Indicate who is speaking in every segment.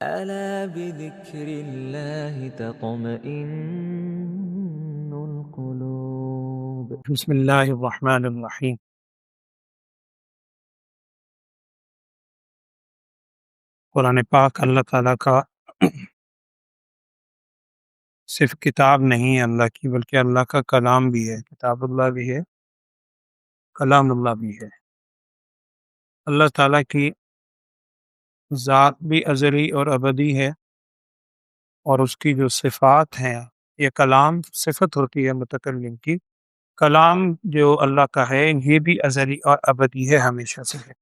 Speaker 1: ألا بذكر الله تطمئن القلوب.
Speaker 2: بسم اللہ الرحمن الرحیم۔ قرآن پاک اللہ تعالیٰ کا صرف کتاب نہیں ہے اللہ کی، بلکہ اللہ کا کلام بھی ہے۔ کتاب اللہ بھی ہے، کلام اللہ بھی ہے۔ اللہ تعالیٰ کی ذات بھی ازلی اور ابدی ہے، اور اس کی جو صفات ہیں، یہ کلام صفت ہوتی ہے متکلم کی، کلام جو اللہ کا ہے یہ بھی ازلی اور ابدی ہے، ہمیشہ سے ہے،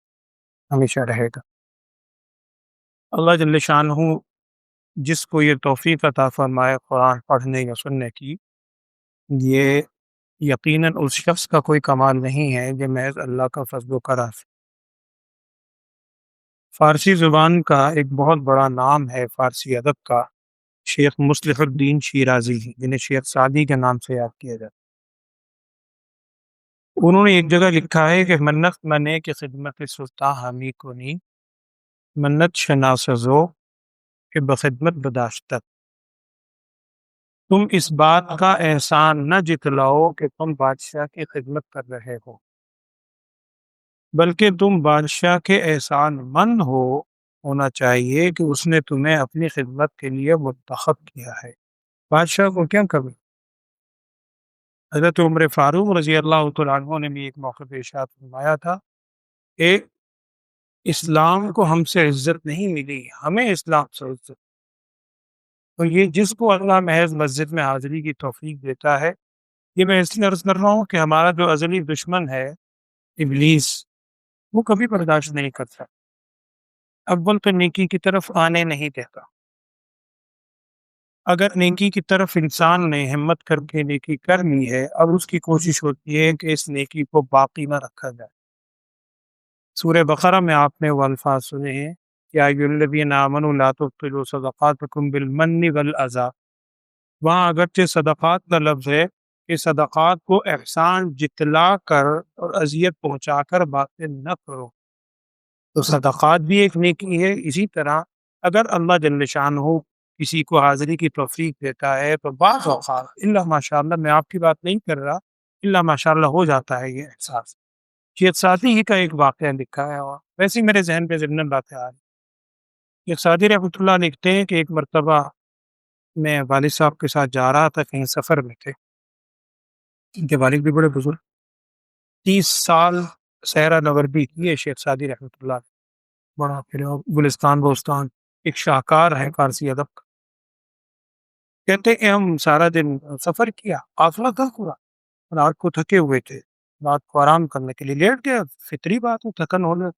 Speaker 2: ہمیشہ رہے گا۔ اللہ جل شانہ جس کو یہ توفیق عطا فرمائے قرآن پڑھنے یا سننے کی، یہ یقیناً اس شخص کا کوئی کمال نہیں ہے، یہ محض اللہ کا فضل و کرم ہے۔ فارسی زبان کا ایک بہت بڑا نام ہے فارسی ادب کا، شیخ مصلح الدین شیرازی، جنہیں شیخ سعدی کے نام سے یاد کیا جاتا ہے۔ انہوں نے ایک جگہ لکھا ہے کہ منت منے کی خدمت سلطان ہمی کنی، منت شناسزو کہ بخدمت بداشتت، تم اس بات کا احسان نہ جتلاؤ کہ تم بادشاہ کی خدمت کر رہے ہو، بلکہ تم بادشاہ کے احسان مند ہونا چاہیے کہ اس نے تمہیں اپنی خدمت کے لیے منتخب کیا ہے۔ بادشاہ کو کیا کمی؟ حضرت عمر فاروق رضی اللہ تعالیٰ عنہ نے بھی ایک موقع پہ ارشاد فرمایا تھا کہ اسلام کو ہم سے عزت نہیں ملی، ہمیں اسلام سے عزت۔ تو یہ جس کو اللہ محض مسجد میں حاضری کی توفیق دیتا ہے، یہ میں اس لیے عرض کر رہا ہوں کہ ہمارا جو ازلی دشمن ہے ابلیس، وہ کبھی برداشت نہیں کرتا، اول تو نیکی کی طرف آنے نہیں دیتا۔ اگر نیکی کی طرف انسان نے ہمت کر کے نیکی کر لی ہے، اب اس کی کوشش ہوتی ہے کہ اس نیکی کو باقی نہ رکھا جائے۔ سورہ بقرہ میں آپ نے وہ الفاظ سنے ہیں، یا ایھا الذین آمنوا لا تبطلوا صدقاتکم بالمن والاذی، وہاں اگرچہ صدقات کا لفظ ہے کہ صدقات کو احسان جتلا کر اور اذیت پہنچا کر باطل نہ کرو، تو صدقات بھی ایک نیکی ہے۔ اسی طرح اگر اللہ جل شانہ کسی کو حاضری کی توفیق دیتا ہے تو بعض اوقات اللہ ماشاء اللہ، میں آپ کی بات نہیں کر رہا، اللہ ماشاء اللہ ہو جاتا ہے یہ احساس۔ شیخ سعدی ہی کا ایک واقعہ لکھا ہے، اور ویسے ہی میرے ذہن پہ ضمن باتیں آ رہی۔ شیخ سعدی رحمۃ اللہ لکھتے ہیں کہ ایک مرتبہ میں والد صاحب کے ساتھ جا رہا تھا، کہیں سفر میں تھے، ان کے والد بھی بڑے بزرگ، 30 سال صحرا نوردی کیے شیخ سعدی رحمۃ اللہ، بڑا پھر گلستان بوستان، ایک شاہکار ہے فارسی ادب کا۔ کہتے ہیں ہم سارا دن سفر کیا، قافلہ تھا پورا، رات کو تھکے ہوئے تھے، رات کو آرام کرنے کے لیے لیٹ گیا، فطری بات ہے تھکن ہونا۔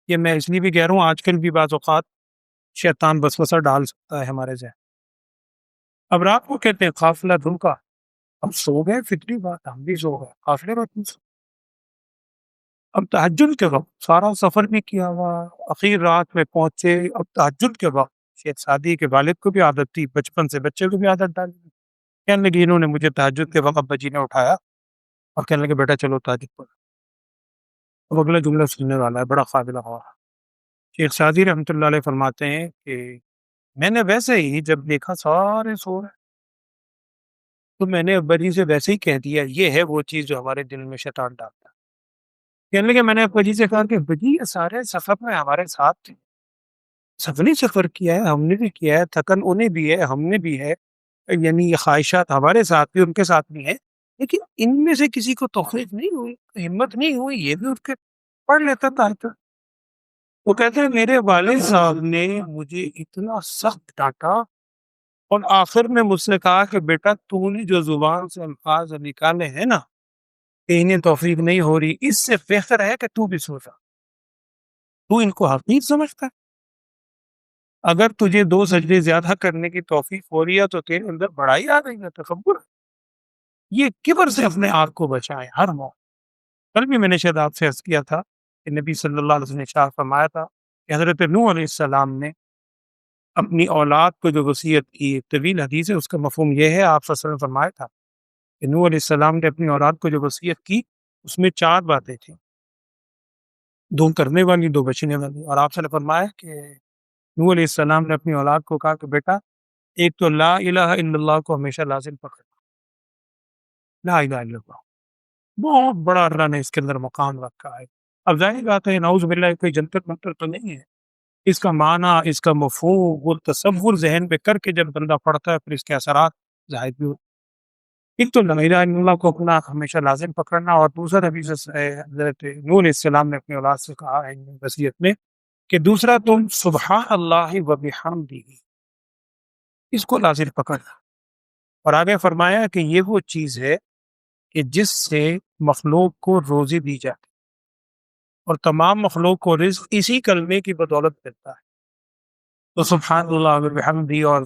Speaker 2: یہ میں اس لیے بھی کہہ رہا ہوں آج کل بھی بعض اوقات شیطان وسوسہ ڈال سکتا ہے ہمارے ذہن۔ اب رات کو کہتے ہیں قافلہ دھمکا، اب سو گئے، فطری بات، ہم بھی سو گئے، قافلے میں سو۔ اب تہجد کے وقت سارا سفر بھی کیا ہوا، اخیر رات میں پہنچے، اب تہجد کے وقت شیخ سعدی کے والد کو بھی عادت تھی، بچپن سے بچے کو بھی عادت ڈالی، کہنے لگے انہوں نے مجھے تہجد کے وقت ابا جی نے اٹھایا اور کہنے لگے بیٹا چلو تہجد پڑھو۔ اب اگلا جملہ سننے والا ہے، بڑا قابل غور۔ شیخ سعدی رحمۃ اللہ علیہ فرماتے ہیں کہ میں نے ویسے ہی جب دیکھا سارے سو رہے تو میں نے ابا جی سے ویسے ہی کہہ دیا، یہ ہے وہ چیز جو ہمارے دل میں شیطان ڈالتا ہے۔ کہنے لگے میں نے ابا جی سے کہا کہ ابا جی یہ سارے سفر میں ہمارے ساتھ تھے، سب نے سفر کیا ہے، ہم نے بھی کیا ہے، تھکن انہیں بھی ہے، ہم نے بھی ہے، یعنی یہ خواہشات ہمارے ساتھ بھی ان کے ساتھ بھی ہیں، لیکن ان میں سے کسی کو توفیق نہیں ہوئی، ہمت نہیں ہوئی، یہ بھی اٹھ کے پڑھ لیتا تھا۔ وہ کہتے ہیں میرے والد صاحب نے مجھے اتنا سخت ڈانٹا اور آخر میں مجھ سے کہا کہ بیٹا تو نے جو زبان سے الفاظ نکالے ہیں نا کہ انہیں توفیق نہیں ہو رہی، اس سے بہتر ہے کہ تو بھی سو جا، تو ان کو حقیر سمجھتا ہے۔ اگر تجھے 2 سجدے زیادہ کرنے کی توفیق ہو رہی ہے تو تیرے اندر بڑائی آ گئی ہے، تکبر۔ یہ کبر سے اپنے آپ کو بچائیں ہر موقع۔ کل بھی میں نے شاید آپ سے عرض کیا تھا کہ نبی صلی اللہ علیہ وسلم نے ارشاد فرمایا تھا کہ حضرت نوح علیہ السلام نے اپنی اولاد کو جو وصیت کی، ایک طویل حدیث ہے، اس کا مفہوم یہ ہے، آپ صلی اللہ علیہ وسلم نے فرمایا تھا کہ نوح علیہ السلام نے اپنی اولاد کو جو وصیت کی اس میں 4 باتیں تھیں، 2 کرنے والی، 2 بچنے والی، اور آپ صلی اللہ علیہ وسلم نے فرمایا کہ نوح علیہ السلام نے اپنی اولاد کو کہا کہ بیٹا ایک تو لا الہ الا اللہ کو ہمیشہ لازم پکڑنا، لا الہ الا اللہ بہت بڑا اللہ نے اس کے اندر مقام رکھا ہے۔ اب ظاہر بات ہے نعوذ باللہ کوئی جنتر منتر تو نہیں ہے، اس کا معنی، اس کا مفہوم وہ تصور ذہن پہ کر کے جب بندہ پڑھتا ہے پھر اس کے اثرات ظاہر بھی ہوتے ہیں۔ ایک تو لا الہ الا اللہ کو اپنا ہمیشہ لازم پکڑنا، اور دوسرا نبی حضرت نوح علیہ السلام نے اپنی اولاد سے کہا ہے وصیت میں کہ دوسرا تم سبحان اللہ و بحمدہ اس کو لازم پکڑنا، اور آگے فرمایا کہ یہ وہ چیز ہے کہ جس سے مخلوق کو روزی دی جاتی اور تمام مخلوق کو رزق اسی کلمے کی بدولت ملتا ہے۔ تو سبحان اللہ و بحمدہ، اور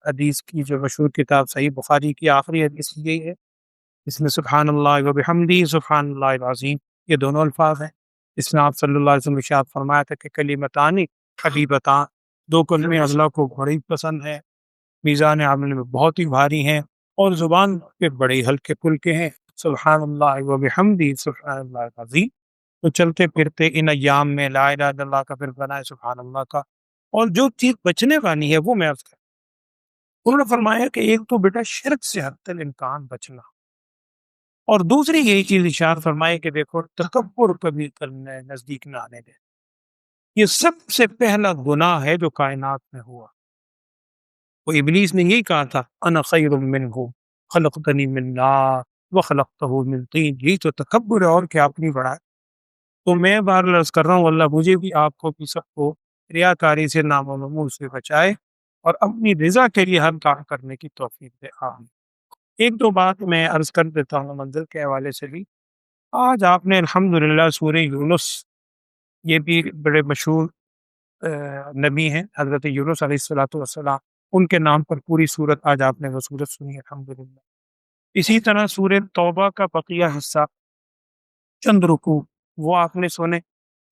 Speaker 2: حدیث کی جو مشہور کتاب صحیح بخاری کی آخری حدیث یہی ہے، اس میں سبحان اللہ و بحمدہ سبحان اللہ العظیم یہ دونوں الفاظ ہیں۔ اس میں آپ صلی اللہ علیہ وسلم نے ارشاد فرمایا تھا کہ کلمتان حبیبتان، دو کلمے اللہ کو بڑی پسند ہیں، میزان عمل میں بہت ہی بھاری ہیں، اور زبان پہ بڑے ہلکے پھلکے ہیں، سبحان اللہ و بحمدہ سبحان اللہ العظیم۔ تو چلتے پھرتے ان ایام میں لا الہ الا اللہ کا پھر بنا ہے سبحان اللہ کا، اور جو چیز بچنے والی ہے وہ میں عرض کروں۔ انہوں نے فرمایا کہ ایک تو بیٹا شرک سے حتی الامکان بچنا، اور دوسری یہی چیز اشارہ فرمائے کہ دیکھو تکبر کبھی کرنے نزدیک نہ آنے دے۔ یہ سب سے پہلا گناہ ہے جو کائنات میں ہوا، وہ ابلیس نے یہی کہا تھا انا خیر منہ خلقتنی من نار وخلقتہ من طین، یہی تو تکبر ہے اور کیا اپنی بڑائی۔ تو میں بار عرض کر رہا ہوں اللہ مجھے بھی آپ کو بھی سب کو ریاکاری سے نام و نمود سے بچائے اور اپنی رضا کے لیے ہر کام کرنے کی توفیق دے، آمین۔ ایک دو بات میں عرض کر دیتا ہوں منزل کے حوالے سے بھی۔ آج آپ نے الحمدللہ سورہ یونس، یہ بھی بڑے مشہور نبی ہیں حضرت یونس علیہ الصلوۃ والسلام، ان کے نام پر پوری سورت آج آپ نے وہ سورت سنی الحمدللہ۔ اسی طرح سورہ توبہ کا بقیہ حصہ چند رکوع وہ آپ نے سنے،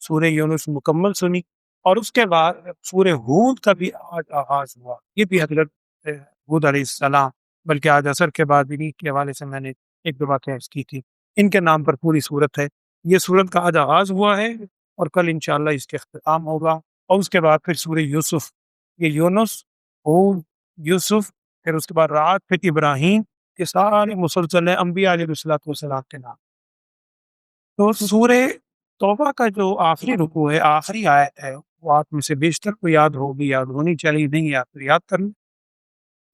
Speaker 2: سورہ یونس مکمل سنی، اور اس کے بعد سورہ ہود کا بھی آج آغاز ہوا، یہ بھی حضرت ہود علیہ السلام، بلکہ آج عصر کے بعد انہی کے حوالے سے میں نے ایک دو باتیں عرض کی تھی، ان کے نام پر پوری سورت ہے۔ یہ سورت کا آج آغاز ہوا ہے اور کل انشاءاللہ اس کے اختتام ہوگا، اور اس کے بعد پھر سورہ یوسف، یہ یونس، ہود، یوسف، پھر اس کے بعد رعد، پھر ابراہیم، یہ سارے مسلسل ہیں انبیاء علیہ السلام کے نام۔ تو سورہ توبہ کا جو آخری رکوع ہے، آخری آیت ہے، وہ آپ میں سے بیشتر کو یاد ہوگی، یاد ہونی چاہیے، نہیں یاد تو یاد کر لیں،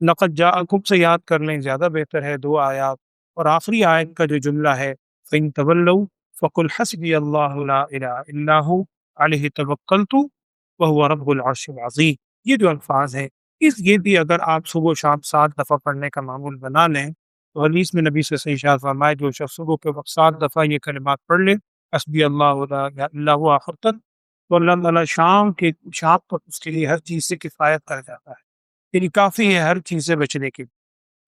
Speaker 2: لقد جاءکم سے یاد کر لیں زیادہ بہتر ہے، دو آیات، اور آخری آیت کا جو جملہ ہے فَإِن تَوَلَّوْا فَقُلْ حَسْبِيَ اللَّهُ لَا إِلَهَ إِلَّا هُوَ عَلَيْهِ تَوَكَّلْتُ وَهُوَ رَبُّ الْعَرْشِ الْعَظِيمِ، یہ جو الفاظ ہیں یہ بھی اگر آپ صبح و شام 7 دفعہ پڑھنے کا معمول بنا لیں تو حدیث میں نبی سے ارشاد فرمائے جو شخص صبح کے وقت 7 دفعہ یہ کلمات پڑھ لے حسبی اللہ لا الہ الا هو آخر تک، تو اللہ تعالیٰ شام تک اس کے لیے ہر چیز سے کفایت کر جاتا ہے، یعنی کافی ہے ہر چیز سے بچنے کی۔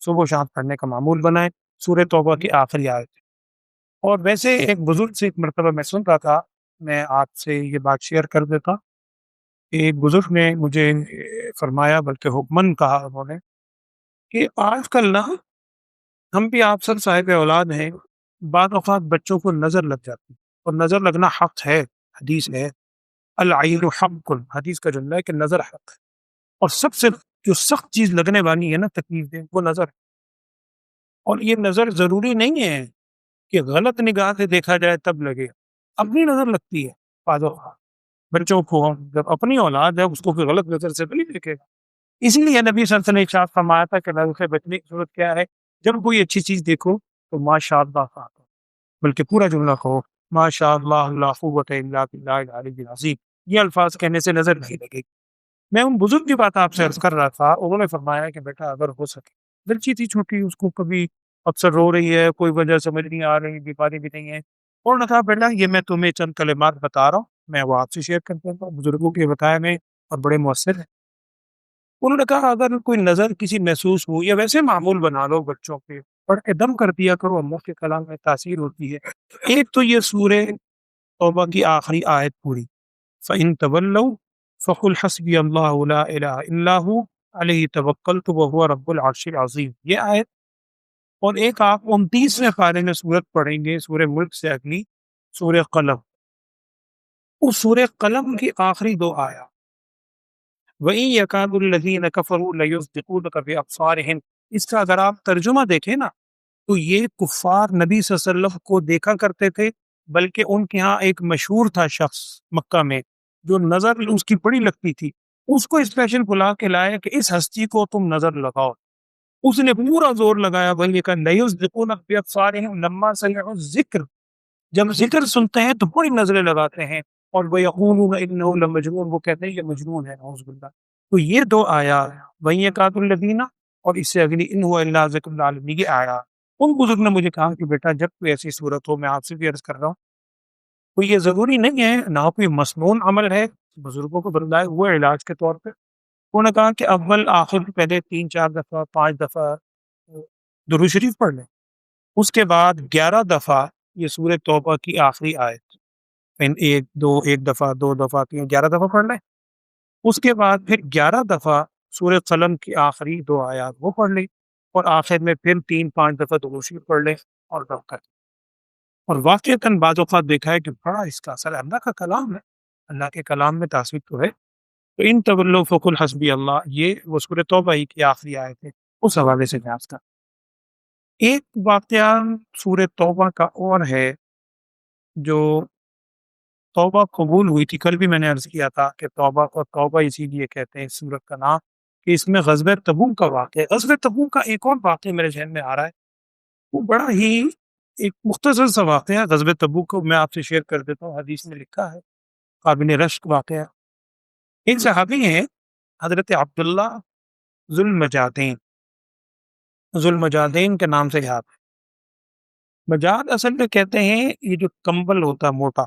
Speaker 2: صبح و شام پڑھنے کا معمول بنائیں، سورہ توبہ کی آخری آیت۔ اور ویسے ایک بزرگ سے ایک مرتبہ میں سن رہا تھا، میں آپ سے یہ بات شیئر کر دیتا، ایک بزرگ نے مجھے فرمایا، بلکہ حکمن کہا انہوں نے، کہ آج کل نا ہم بھی آپ سب صاحب اولاد ہیں، بعض اوقات بچوں کو نظر لگ جاتی، اور نظر لگنا حق ہے، حدیث ہے العین حق، حدیث کا جملہ ہے کہ نظر حق ہے، اور سب سے جو سخت چیز لگنے والی ہے نا تکلیف دہ، وہ نظر ہے۔ اور یہ نظر ضروری نہیں ہے کہ غلط نگاہ سے دیکھا جائے تب لگے، اپنی نظر لگتی ہے بعض اوقات بچوں کو، جب اپنی اولاد ہے اس کو کوئی غلط نظر سے تو نہیں دیکھے گا۔ اسی لیے نبی صلی اللہ علیہ وسلم نے ارشاد فرمایا تھا کہ نظر سے بچنے کی صورت کیا ہے، جب کوئی اچھی چیز دیکھو تو ماشاء اللہ کہا، بلکہ پورا جملہ کہو ماشاء اللہ لا قوت الا باللہ العلی العظیم، یہ الفاظ کہنے سے نظر نہیں لگے گی۔ میں ان بزرگ کی بات آپ سے عرض کر رہا تھا، انہوں نے فرمایا کہ بیٹا اگر ہو سکے، بچی تھی چھوٹی، اس کو کبھی اکثر رو رہی ہے، کوئی وجہ سمجھ نہیں آ رہی، بیماری بھی نہیں ہے، انہوں نے کہا بیٹا یہ میں تمہیں چند کلمات بتا رہا ہوں، میں وہ آپ سے شیئر کرتا ہوں، بزرگوں کے بتایا میں اور بڑے مؤثر ہیں۔ انہوں نے کہا اگر کوئی نظر کسی محسوس ہو، یا ویسے معمول بنا لو بچوں پہ، پڑھ کے دم کر دیا کرو، اللہ کے کلام میں تاثیر ہوتی ہے۔ ایک تو یہ سورہ توبہ کی آخری آیت پوری، فَإِن تَوَلَّوْا فَقُلْ حَسْبِيَ اللَّهُ لَا إِلَهَ إِلَّا هُوَ عَلَيْهِ تَوَكَّلْتُ وَهُوَ رَبُّ الْعَرْشِ الْعَظِيمِ، یہ آیت، اور ایک آپ 29ویں پارے میں سورت پڑھیں گے، سورہ ملک سے اگلی، سورہ قلم، اس سورہ قلم کی آخری دو آیات وَإِن يَكَادُ الَّذِينَ كَفَرُوا لَيُزْلِقُونَكَ بِأَبْصَارِهِمْ، اس کا اگر آپ ترجمہ دیکھیں نا تو یہ کفار نبی صلی اللہ علیہ وسلم کو دیکھا کرتے تھے، بلکہ ان کے ہاں ایک مشہور تھا شخص مکہ میں جو نظر اس کی بڑی لگتی تھی، اس کو اسپیشل بلا کے لائے کہ اس ہستی کو تم نظر لگاؤ۔ اس نے پورا زور لگایا، بھائی یہ کہ لَيُزْلِقُونَكَ بِأَبْصَارِهِمْ لَمَّا سَمِعُوا الذِّكْرَ، جب ذکر سنتے ہیں تو بڑی نظریں لگاتے ہیں، اور وَيَقُولُونَ إِنَّهُ لَمَجْنُونَ، وہ کہتے ہیں یہ مجنون ہے، نعوذ باللہ۔ تو یہ دو آیات وَإِن يَكَادُ الَّذِينَ اور اس سے اگلی إِنْ هُوَ إِلَّا ذِكْرٌ لِّلْعَالَمِينَ، یہ آیات ان بزرگ نے مجھے کہا کہ بیٹا جب کوئی ایسی صورت ہو، میں آپ سے بھی عرض کر رہا ہوں، تو یہ ضروری نہیں ہے نہ کوئی مسنون عمل ہے، بزرگوں کو بتلائے ہوئے علاج کے طور پہ انہوں نے کہا کہ اول آخر پہلے 3 4 دفعہ 5 دفعہ درود شریف پڑھ لیں، اس کے بعد 11 دفعہ یہ سورہ توبہ کی آخری آیت، ایک دفعہ 2 دفعہ 11 دفعہ پڑھ لیں، اس کے بعد پھر 11 دفعہ سورہ قلم کی آخری 2 آیات وہ پڑھ لیں، اور آخر میں پھر 3 5 دفعہ درود شریف پڑھ لیں اور رب کر لیں۔ اور واقعتاً بعض اوقات دیکھا ہے کہ بڑا اس کا اثر ہے، اللہ کا کلام ہے، اللہ کے کلام میں تاثیر تو ہے۔ تو ان طلّو فقل حسبی اللہ، یہ وہ سورہ توبہ ہی کی آخری آیت ہے، اس حوالے سے میں کا ایک واقعہ سورہ توبہ کا اور ہے جو توبہ قبول ہوئی تھی۔ کل بھی میں نے عرض کیا تھا کہ توبہ کو توبہ اسی لیے کہتے ہیں اس سورت کا نام کہ اس میں غزوہ تبوک کا واقعہ ہے۔ غزوہ تبوک کا ایک اور واقعہ میرے ذہن میں آ رہا ہے، وہ بڑا ہی ایک مختصر سا واقعہ ہے۔ غزوہ تبوک کو میں آپ سے شیئر کر دیتا ہوں، حدیث میں لکھا ہے، قابل رشک واقعہ۔ ایک صحابی ہیں حضرت عبداللہ ذوالمجادین کے نام سے یاد ہے۔ مجاد اصل میں کہتے ہیں یہ جو کمبل ہوتا ہے، موٹا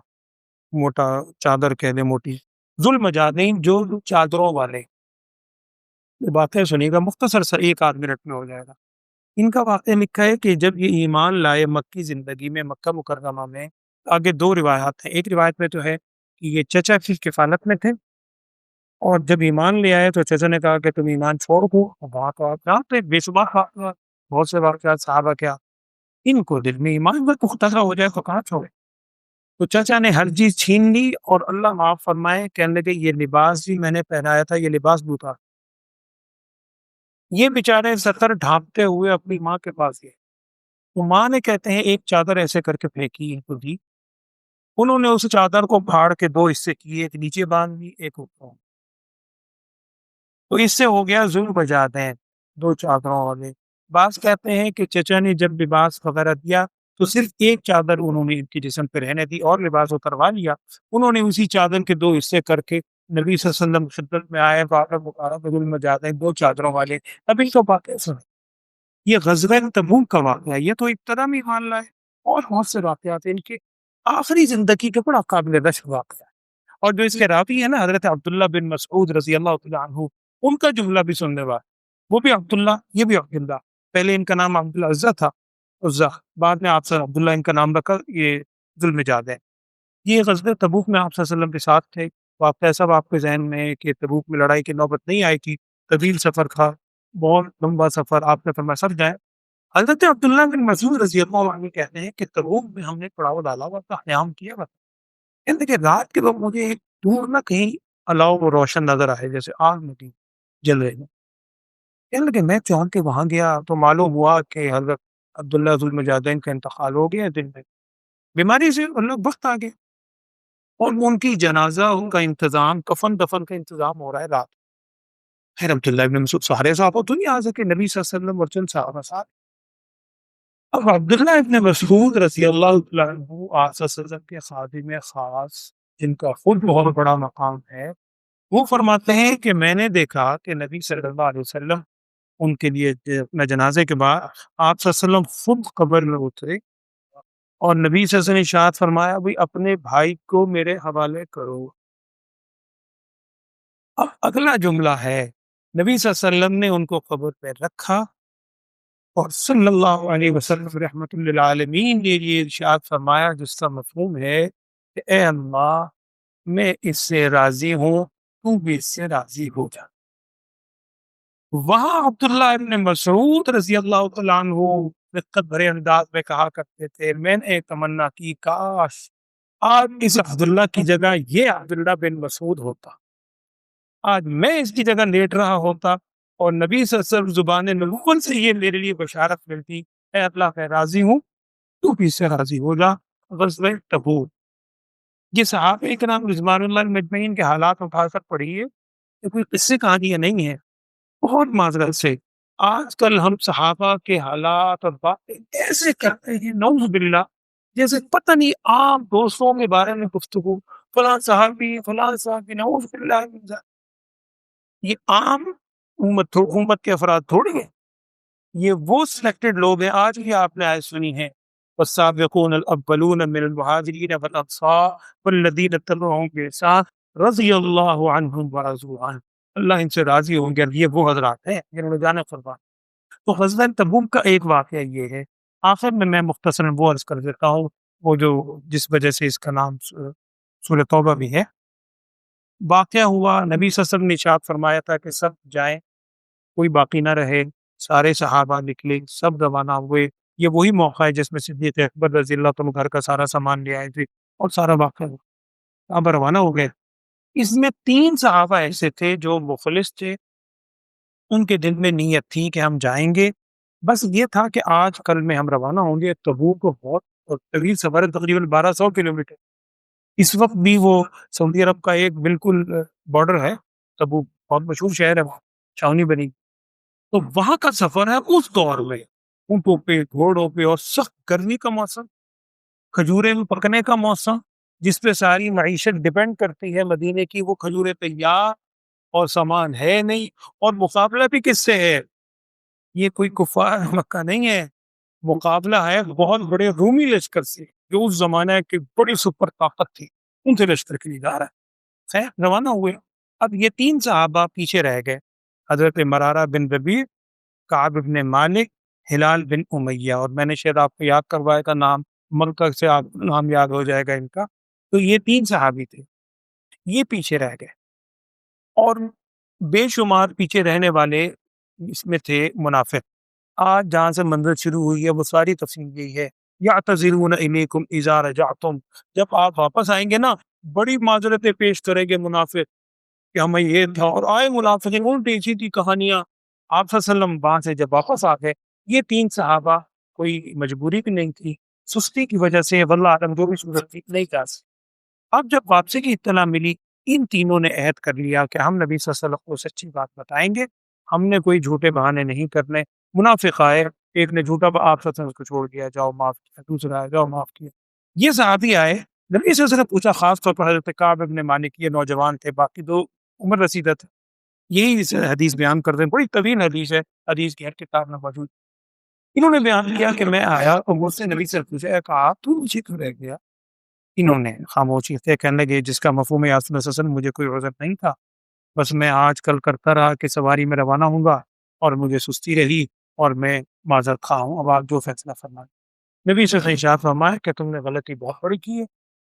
Speaker 2: موٹا چادر کہہ دیں، موٹی، ذوالمجادین جو چادروں والے۔ یہ واقعہ سنیے گا، مختصر سا 1 آدھ منٹ میں ہو جائے گا۔ ان کا واقعہ لکھا ہے کہ جب یہ ایمان لائے مکی زندگی میں، مکہ مکرمہ میں، آگے 2 روایات ہیں۔ ایک روایت میں تو ہے کہ یہ چچا کی کفالت میں تھے، اور جب ایمان لے آئے تو چچا نے کہا کہ تم ایمان چھوڑ دو، وہاں تو آپ جانتے بے شمار واقعات، بہت سے واقعات صحابہ کیا، ان کو دل میں ایمان پر پختہ ہو جائے تو کہاں چھوڑے۔ تو چچا نے ہر چیز چھین لی، اور اللہ معاف فرمائے کہنے لگے یہ لباس بھی میں نے پہنایا تھا، یہ لباس بھی اتار۔ یہ بیچارے سطر ڈھانپتے ہوئے اپنی ماں کے پاس گئے، تو ماں نے کہتے ہیں ایک چادر ایسے کر کے پھینکی ان کو دی، انہوں نے اس چادر کو پھاڑ کے 2 حصے کیے، ایک نیچے باندھ دی ایک اوپر، تو اس سے ہو گیا ظلم بجادین، 2 چادروں والے۔ بعض کہتے ہیں کہ چچا نے جب لباس وغیرہ دیا تو صرف ایک چادر انہوں نے ان کی جسم پہ رہنے دی، اور لباس اتروا لیا۔ انہوں نے اسی چادر کے 2 حصے کر کے نبی صلی اللہ علیہ وسلم خدمت میں آئے، ظلم 2 چادروں والے۔ اب ان کو واقعہ سنیں، یہ غزوہ تبوک کا واقعہ ہے، یہ تو ابتدا میں ایمان لائے، اور بہت سے واقعات ہیں ان کے آخری زندگی کے بڑا قابل رشک واقعہ ہے۔ اور جو اس کے راوی ہے نا حضرت عبداللہ بن مسعود رضی اللہ تعالیٰ عنہ، ان کا جملہ بھی سننے والا، وہ بھی عبداللہ، یہ بھی عبداللہ، پہلے ان کا نام عبداللہ عزہ تھا، عزہ، بعد میں آپ صلی عبداللہ ان کا نام رکھا، یہ ذوالمجاد ہے۔ یہ غزوہ تبوک میں آپ صلی اللہ علیہ وسلم کے ساتھ تھے۔ واقعہ سب آپ کے ذہن میں ہے کہ تبوک میں لڑائی کی نوبت نہیں آئی تھی، طویل سفر تھا، بہت لمبا سفر، آپ نے فرمایا سب جائیں۔ حضرت عبداللہ بن مسعود رضی اللہ عنہ کہتے ہیں کہ تبوک میں ہم نے پڑاؤ ڈالا ہوا تھا، قیام کیا ہوا تھا، کہتے کہ رات کے وقت مجھے ایک دور نہ کہیں الاؤ و روشن نظر آئے، جیسے آگ لگی جل رہی ہے۔ کہنے لگے میں چونک کے وہاں گیا تو معلوم ہوا کہ حضرت عبداللہ ذوالمجادین کا انتقال ہو گیا دن میں، بیماری سے اللہ وقت آ گیا، اور ان کی جنازہ کا انتظام، کفن دفن کا انتظام ہو رہا ہے رات۔ خیر عبداللہ ابن مسعود سارے صحابہ تو نہیں آ سکے، نبی صلی اللہ علیہ وسلم اور چند صحابہ ساتھ۔ اب عبداللہ ابن مسعود رضی اللہ تعالیٰ عنہ آپ صلی اللہ علیہ وسلم کے خادم خاص، جن کا خود بہت بڑا مقام ہے، وہ فرماتے ہیں کہ میں نے دیکھا کہ نبی صلی اللہ علیہ وسلم ان کے لیے اپنے جنازے کے بعد آپ صلی اللہ علیہ وسلم خود قبر میں اترے، اور نبی صلی اللہ علیہ وسلم نے ارشاد فرمایا بھی اپنے بھائی کو میرے حوالے کرو۔ اب اگلا جملہ ہے نبی صلی اللہ علیہ وسلم نے ان کو قبر پہ رکھا، اور صلی اللہ علیہ وسلم رحمۃ للعالمین نے یہ ارشاد فرمایا جس کا مفہوم ہے کہ اے اللہ میں اس سے راضی ہوں، تو بھی اس سے راضی ہو جا۔ وہاں عبداللہ ابن مسعود رضی اللہ تعالیٰ عنہ دقت بھرے انداز میں کہا کرتے تھے میں نے ایک تمنا کی کاش آج اس عبداللہ کی جگہ یہ عبداللہ بن مسعود ہوتا، آج میں اس کی جگہ لیٹ رہا ہوتا اور نبی صلی اللہ علیہ وسلم زبان نبوت سے یہ میرے لیے بشارت ملتی، اے اللہ میں راضی ہوں، تو بھی اس سے راضی ہو جا۔ غزوہ تبوک، یہ صحابہ کرام رضوان اللہ مجمعین کے حالات اٹھا کر پڑھیے، یہ کوئی قصے کہانیاں نہیں ہیں۔ بہت معذرت سے آج کل ہم صحابہ کے حالات اور باتیں ایسے کرتے ہیں نعوذ باللہ، جیسے پتہ نہیں عام دوستوں کے بارے میں گفتگو، فلاں صحابی نعوذ باللہ من ذلک۔ یہ عام حکومت کے افراد تھوڑی ہیں، یہ وہ سلیکٹڈ لوگ ہیں۔ آج بھی آپ نے آیت سنی ہے، والسابقون الاولون من المہاجرین والانصار والذین اتبعوهم بإحسان رضی اللہ عنہم ورضوا عنہ، اللہ ان سے راضی ہوں گے۔ یہ وہ حضرات ہیں جنہوں نے جانا قربان۔ تو غزوہ تبوک کا ایک واقعہ یہ ہے۔ آخر میں مختصراً وہ عرض کر دیتا ہوں، وہ جو جس وجہ سے اس کا نام سورہ توبہ بھی ہے۔ واقعہ ہوا، نبی صلی اللہ علیہ وسلم نے ارشاد فرمایا تھا کہ سب جائیں، کوئی باقی نہ رہے۔ سارے صحابہ نکلے، سب روانہ ہوئے۔ یہ وہی موقع ہے جس میں صدیق اکبر رضی اللہ عنہ گھر کا سارا سامان لے آئے تھے اور سارا واقعہ ہوا، اب روانہ ہو گئے۔ اس میں 3 صحابہ ایسے تھے جو مخلص تھے، ان کے دل میں نیت تھی کہ ہم جائیں گے، بس یہ تھا کہ آج کل میں ہم روانہ ہوں گے۔ تبوک کو بہت طویل سفر ہے، تقریباً 1200 کلومیٹر۔ اس وقت بھی وہ سعودی عرب کا ایک بالکل بارڈر ہے، تبوک بہت مشہور شہر ہے، وہاں چھاونی بنی، تو وہاں کا سفر ہے۔ اس دور میں اونٹوں پہ، گھوڑوں پہ، اور سخت گرمی کا موسم، کھجورے میں پکنے کا موسم، جس پہ ساری معیشت ڈیپینڈ کرتی ہے مدینے کی، وہ کھجورے تیار اور سامان ہے نہیں، اور مقابلہ بھی کس سے ہے؟ یہ کوئی کفار مکہ نہیں ہے، مقابلہ ہے بہت بڑے رومی لشکر سے، جو اس زمانے کی بڑی سپر طاقت تھی، ان سے لشکر کے لیے جا رہا ہے۔ خیر روانہ ہوئے۔ اب یہ 3 صحابہ پیچھے رہ گئے، حضرت مرارہ بن ربیع، کعب بن مالک، ہلال بن امیہ، اور میں نے شاید آپ کو یاد کروایا تھا نام، مکہ سے آپ نام یاد ہو جائے گا ان کا۔ تو یہ 3 صحابی تھے، یہ پیچھے رہ گئے، اور بے شمار پیچھے رہنے والے اس میں تھے منافق۔ آج جہاں سے منظر شروع ہوئی ہے وہ ساری تفصیل یہی ہے، یعتذرون الیکم اذا رجعتم، جب آپ واپس آئیں گے نا، بڑی معذرتیں پیش کریں گے منافق کہ ہمیں یہ تھا، اور آئے منافقین الٹی سیدھی کہانیاں۔ آپ صلی اللہ علیہ وسلم وہاں سے جب واپس آ گئے، یہ 3 صحابہ، کوئی مجبوری بھی نہیں تھی، سستی کی وجہ سے، واللہ اعلم جو بھی صورت تھی، نہیں جا سکتے۔ اب جب واپسی کی اطلاع ملی، ان تینوں نے عہد کر لیا کہ ہم نبی صلی اللہ علیہ وسلم کو سچی بات بتائیں گے، ہم نے کوئی جھوٹے بہانے نہیں کرنے۔ منافق آئے، ایک نے جھوٹا آپ صلی اللہ علیہ وسلم کو چھوڑ دیا، جاؤ معاف کیا، دوسرا آیا، جاؤ معاف کیا۔ یہ صحابی آئے، نبی صلی اللہ علیہ وسلم نے پوچھا، خاص طور پر حضرت کعب بن مالک، یہ نوجوان تھے، باقی 2 عمر رسیدہ تھے، یہی اس حدیث بیان کرتے ہیں، بڑی طویل حدیث ہے، حدیث کی ہر کتاب میں موجود۔ انہوں نے بیان کیا کہ میں آیا اور مجھ سے نبی سے پوچھا، کہا تو مجھے کیوں رہ گیا؟ انہوں نے خاموشی سے کہنے لگے، جس کا مفہوم ہے صلی اللہ علیہ وسلم، مجھے کوئی عذر نہیں تھا، بس میں آج کل کرتا رہا کہ سواری میں روانہ ہوں گا اور مجھے سستی رہی اور میں معذرت خواہ ہوں، اب آپ جو فیصلہ فرمائیں۔ نبی صلی اللہ علیہ وسلم نے ارشاد فرمایا کہ تم نے غلطی بہت بڑی کی ہے،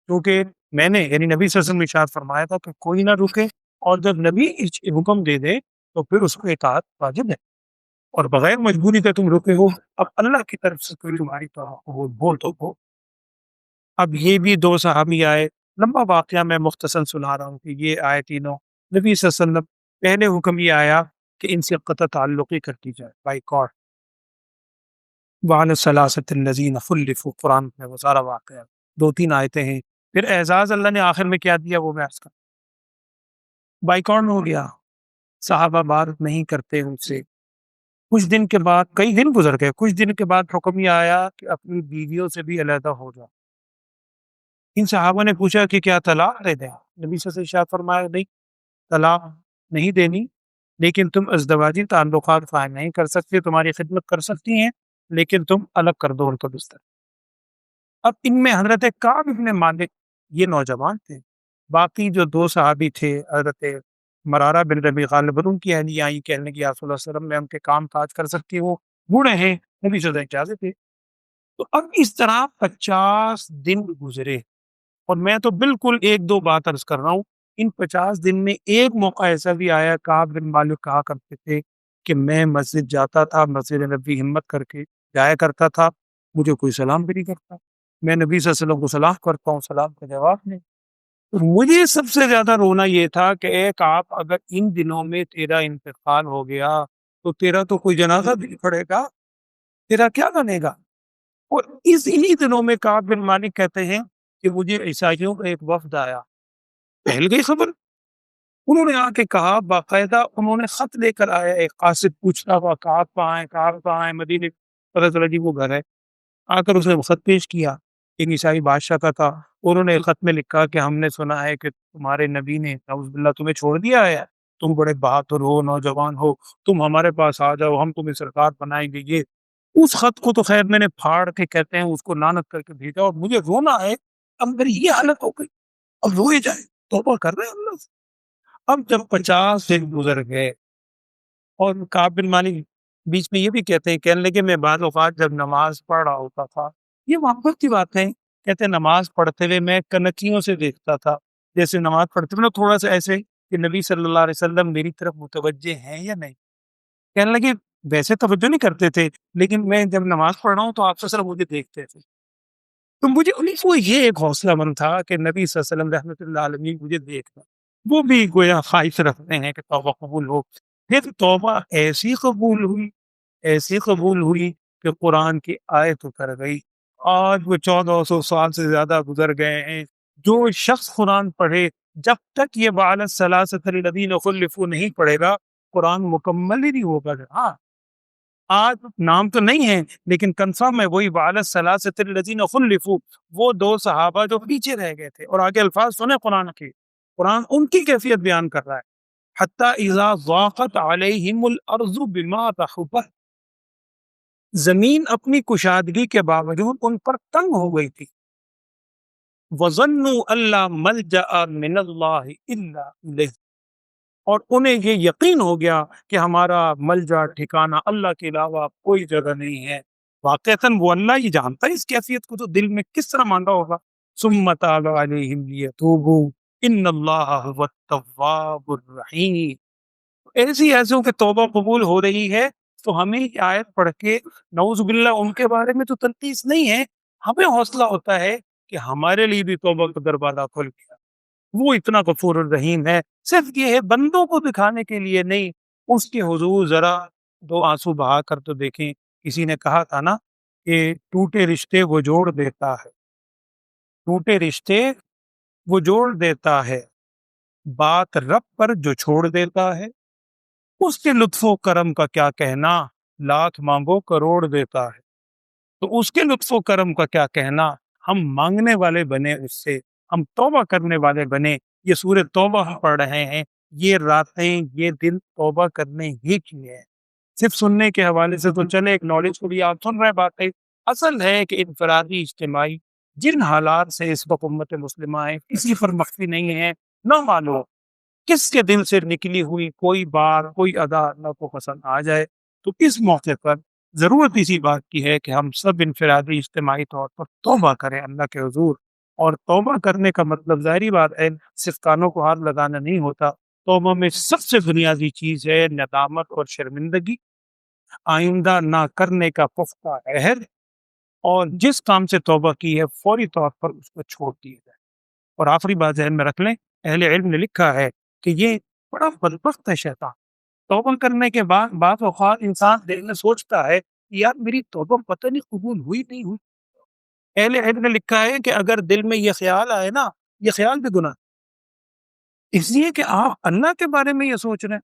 Speaker 2: کیونکہ میں نے، یعنی نبی صلی اللہ علیہ وسلم نے ارشاد فرمایا تھا کہ کوئی نہ رکے، اور جب نبی حکم دے دے تو پھر اس کو اطاعت واجب ہے، اور بغیر مجبوری کے تم رکے ہو، اب اللہ کی طرف سے کوئی تمہاری تو بول تو بول۔ اب یہ بھی 2 صحابی آئے، لمبا واقعہ میں مختصر سنا رہا ہوں کہ یہ آئے تینوں، نبی صلی اللہ علیہ وسلم، پہلے حکم یہ آیا کہ ان سے قطع تعلقی کر دی جائے، بائیکاٹ، وعلی الثلاثة الذین خلفوا، قرآن میں وہ سارا واقعہ 2-3 آیتیں ہیں۔ پھر اعزاز اللہ نے آخر میں کیا دیا وہ میں عرض کروں، بائیکاٹ ہو گیا، صحابہ بات نہیں کرتے ان سے۔ کچھ دن کے بعد، کئی دن گزر گئے، کچھ دن کے بعد حکم یہ آیا کہ اپنی بیویوں سے بھی علیحدہ ہو جاؤ۔ ان صحابہ نے پوچھا کہ کیا طلاق دے دیں؟ نبی صلی اللہ علیہ وسلم نے ارشاد فرمایا، نہیں، طلاق نہیں دینی، لیکن تم ازدواجی تعلقات قائم نہیں کر سکتے، تمہاری خدمت کر سکتی ہیں، لیکن تم الگ کر دو ان کو بستر۔ اب ان میں حضرت کعب بن مالک، یہ نوجوان تھے، باقی جو 2 صحابی تھے، حضرت مرارہ بن ربیع غالباً ان کی اہلیہ آئی، کہنے لگی، آپ صلی اللہ علیہ وسلم میں ان کے کام کاج کر سکتی ہوں، بوڑھے ہیں، نبی صلی اللہ علیہ وسلم اجازت تھے۔ تو اب اس طرح 50 دن گزرے، اور میں تو بالکل 1-2 بات عرض کر رہا ہوں، ان 50 دن میں ایک موقع ایسا بھی آیا، کعب بن مالک کہا کرتے تھے کہ میں مسجد جاتا تھا، مسجد نبی ہمت کر کے جایا کرتا تھا، مجھے کوئی سلام بھی نہیں کرتا، میں نبی صلی اللہ علیہ وسلم کو سلام کرتا ہوں، سلام کا جواب نہیں۔ مجھے سب سے زیادہ رونا یہ تھا کہ ایک آپ اگر ان دنوں میں تیرا انتقال ہو گیا تو تیرا تو کوئی جنازہ بھی نہیں پڑے گا، تیرا کیا بنے گا؟ اور انہی دنوں میں کعب بن مالک کہتے ہیں کہ مجھے عیسائیوں کا ایک وفد آیا، پھیل گئی خبر، انہوں نے آ کے کہا، باقاعدہ انہوں نے خط لے کر آیا، ایک قاصد پوچھتا ہوا کعب کہاں ہیں، مدینے، پتہ چلا جی وہ گھر ہے، آ کر اس نے خط پیش کیا، ایک عیسائی بادشاہ کا تھا، انہوں نے خط میں لکھا کہ ہم نے سنا ہے کہ تمہارے نبی نے نعوذ باللہ تمہیں چھوڑ دیا ہے، تم بڑے بہادر ہو، نوجوان ہو، تم ہمارے پاس آ جاؤ، ہم تمہیں سرکار بنائیں گے۔ یہ اس خط کو تو خیر میں نے پھاڑ کے کہتے ہیں اس کو لعنت کر کے بھیجا، اور مجھے رونا ہے، اب میری یہ حالت ہو گئی، اب روئے جائے، توبہ کر رہے ہیں اللہ سے۔ اب جب 50 دن گزر گئے اور کعب بن مالک بیچ میں یہ بھی کہتے ہیں، کہنے لگے میں بعض اوقات جب نماز پڑھ رہا ہوتا تھا، یہ محبت کی بات ہے، کہتے ہیں نماز پڑھتے ہوئے میں کنکیوں سے دیکھتا تھا، جیسے نماز پڑھتے ہوئے نا تھوڑا سا ایسے کہ نبی صلی اللہ علیہ وسلم میری طرف متوجہ ہیں یا نہیں۔ کہنے لگے ویسے توجہ نہیں کرتے تھے، لیکن میں جب نماز پڑھ رہا ہوں تو آپ صلی اللہ علیہ وسلم مجھے دیکھتے تھے، تو مجھے انہیں کو یہ ایک حوصلہ مند تھا کہ نبی صلی اللہ علیہ وسلم رحمۃ اللہ علیہ مجھے دیکھنا، وہ بھی گویا خواہش رکھتے ہیں کہ توبہ قبول ہو۔ پھر توبہ ایسی قبول ہوئی کہ قرآن کی آیت اتر گئی۔ آج وہ 1400 سال سے زیادہ گزر گئے ہیں، جو شخص قرآن پڑھے، جب تک یہ وعلی الثلاثۃ الذین خلفوا نہیں پڑھے گا قرآن مکمل ہی نہیں ہوگا۔ ہاں آج نام تو نہیں ہے لیکن کنفرم ہے، وہی وعلی الثلاثۃ الذین خلفوا، وہ 2 صحابہ جو پیچھے رہ گئے تھے، اور آگے الفاظ سنیں قرآن کے، قرآن ان کی کیفیت بیان کر رہا ہے، حتی اذا ضاقت علیہم الارض بما رحبت، زمین اپنی کشادگی کے باوجود ان پر تنگ ہو گئی تھی، وَظَنُّوا أَن لَّا مَلْجَأَ مِنَ اللَّهِ إِلَّا إِلَيْهِ، اور انہیں یہ یقین ہو گیا کہ ہمارا ملجا ٹھکانہ اللہ کے علاوہ کوئی جگہ نہیں ہے۔ واقعتاً وہ اللہ ہی جانتا ہے اس کیفیت کو، تو دل میں کس طرح مانگا ہوگا۔ ثم تاب علیہم لیتوبوا ان اللہ هو التواب الرحیم۔ ایسوں کہ توبہ قبول ہو رہی ہے تو ہمیں یہ آیت پڑھ کے نعوذ باللہ ان کے بارے میں تو تنقیص نہیں ہے، ہمیں حوصلہ ہوتا ہے کہ ہمارے لیے بھی توبہ کا دروازہ کھل گیا، وہ اتنا غفور الرحیم ہے۔ صرف یہ ہے بندوں کو دکھانے کے لیے نہیں، اس کے حضور ذرا 2 آنسو بہا کر تو دیکھیں۔ کسی نے کہا تھا نا کہ ٹوٹے رشتے وہ جوڑ دیتا ہے، ٹوٹے رشتے وہ جوڑ دیتا ہے، بات رب پر جو چھوڑ دیتا ہے، اس کے لطف و کرم کا کیا کہنا، لاکھ مانگو کروڑ دیتا ہے۔ تو اس کے لطف و کرم کا کیا کہنا، ہم مانگنے والے بنے اس سے، ہم توبہ کرنے والے بنے۔ یہ سورۃ توبہ ہم پڑھ رہے ہیں، یہ راتیں یہ دن توبہ کرنے ہی کی ہے۔ صرف سننے کے حوالے سے تو چلے، ایک نالج کو بھی آپ سن رہے باتیں، اصل ہے کہ انفرادی اجتماعی جن حالات سے اس وقت امت مسلمہ ہے، کسی پر مخفی نہیں ہے، نہ معلوم کس کے دل سے نکلی ہوئی کوئی بات کوئی ادا اللہ کو پسند آ جائے، تو اس موقع پر ضرورت اسی بات کی ہے کہ ہم سب انفرادی اجتماعی طور پر توبہ کریں اللہ کے حضور۔ اور توبہ کرنے کا مطلب ظاہری بات ہے صرف کانوں کو ہاتھ لگانا نہیں ہوتا، توبہ میں سب سے بنیادی چیز ہے ندامت اور شرمندگی، آئندہ نہ کرنے کا پختہ عہد، اور جس کام سے توبہ کی ہے فوری طور پر اس کو چھوڑ دیا جائے۔ اور آخری بات ذہن میں رکھ لیں، اہل علم نے لکھا ہے کہ یہ بڑا بدبخت ہے شیطان، توبہ کرنے کے بعد بعض اوقات انسان دل میں سوچتا ہے کہ یار میری توبہ پتہ نہیں قبول ہوئی نہیں ہوئی۔ اہل علم نے لکھا ہے کہ اگر دل میں یہ خیال آئے نا، یہ خیال بھی گناہ، اس لیے کہ آپ اللہ کے بارے میں یہ سوچ رہے ہیں،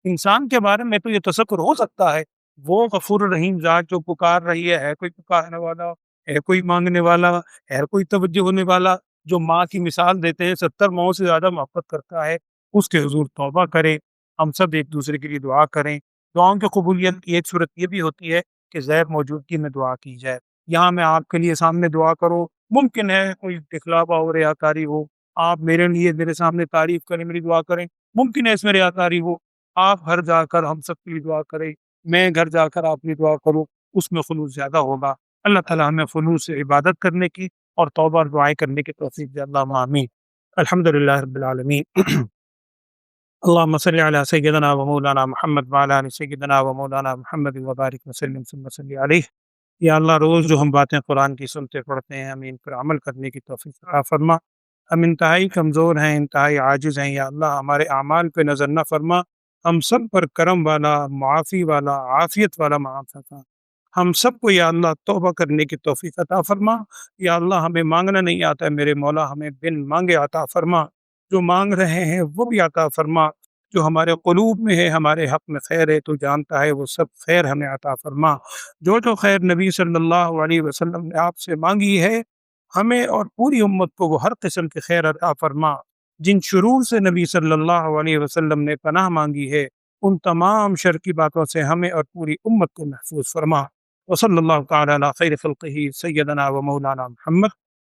Speaker 2: انسان کے بارے میں تو یہ تصور ہو سکتا ہے، وہ غفور الرحیم ذات جو پکار رہی ہے کوئی پکارنے والا، ہے کوئی مانگنے والا، ہے کوئی توجہ ہونے والا، جو ماں کی مثال دیتے ہیں 70 ماؤں سے زیادہ محبت کرتا ہے، اس کے حضور توبہ کرے۔ ہم سب ایک دوسرے کے لیے دعا کریں۔ دعاؤں کی قبولیت کی ایک صورت یہ بھی ہوتی ہے کہ غیر موجودگی میں دعا کی جائے۔ یہاں میں آپ کے لیے سامنے دعا کروں، ممکن ہے کوئی دکھلاوا ہو، ریاکاری ہو، آپ میرے لیے میرے سامنے تعریف کریں، میری دعا کریں، ممکن ہے اس میں ریاکاری ہو، آپ گھر جا کر ہم سب کے لیے دعا کریں، میں گھر جا کر آپ کی دعا کروں، اس میں خلوص زیادہ ہوگا۔ اللہ تعالیٰ ہمیں خلوص سے عبادت کرنے کی اور توبہ اور دعائیں کرنے کی توفیق دے، اللہم آمین۔ الحمدللہ رب العالمین۔ اللہم صلی علی سیدنا و مولانا محمد وعلی آل سیدنا و مولانا محمد وبارک وسلم ثم صلی علیہ۔ یا اللہ روز جو ہم باتیں قرآن کی سنتے پڑھتے ہیں ہمیں ان پر عمل کرنے کی توفیق عطا فرما۔ ہم انتہائی کمزور ہیں، انتہائی عاجز ہیں، یا اللہ ہمارے اعمال پہ نظر نہ فرما، ہم سب پر کرم والا، معافی والا، عافیت والا معاف فرما۔ ہم سب کو یا اللہ توبہ کرنے کی توفیق عطا فرما۔ یا اللہ ہمیں مانگنا نہیں آتا ہے میرے مولا، ہمیں بن مانگے عطا فرما، جو مانگ رہے ہیں وہ بھی عطا فرما، جو ہمارے قلوب میں ہے ہمارے حق میں خیر ہے تو جانتا ہے، وہ سب خیر ہمیں عطا فرما۔ جو خیر نبی صلی اللہ علیہ وسلم نے آپ سے مانگی ہے، ہمیں اور پوری امت کو وہ ہر قسم کے خیر عطا فرما۔ جن شرور سے نبی صلی اللہ علیہ وسلم نے پناہ مانگی ہے، ان تمام شر کی باتوں سے ہمیں اور پوری امت کو محفوظ فرما۔ وصلی اللہ تعالی علی خیر خلقہ سیدنا و مولانا محمد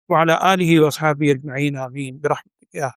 Speaker 2: وعلی آلہ واصحابہ اجمعین، آمین برحمتک یا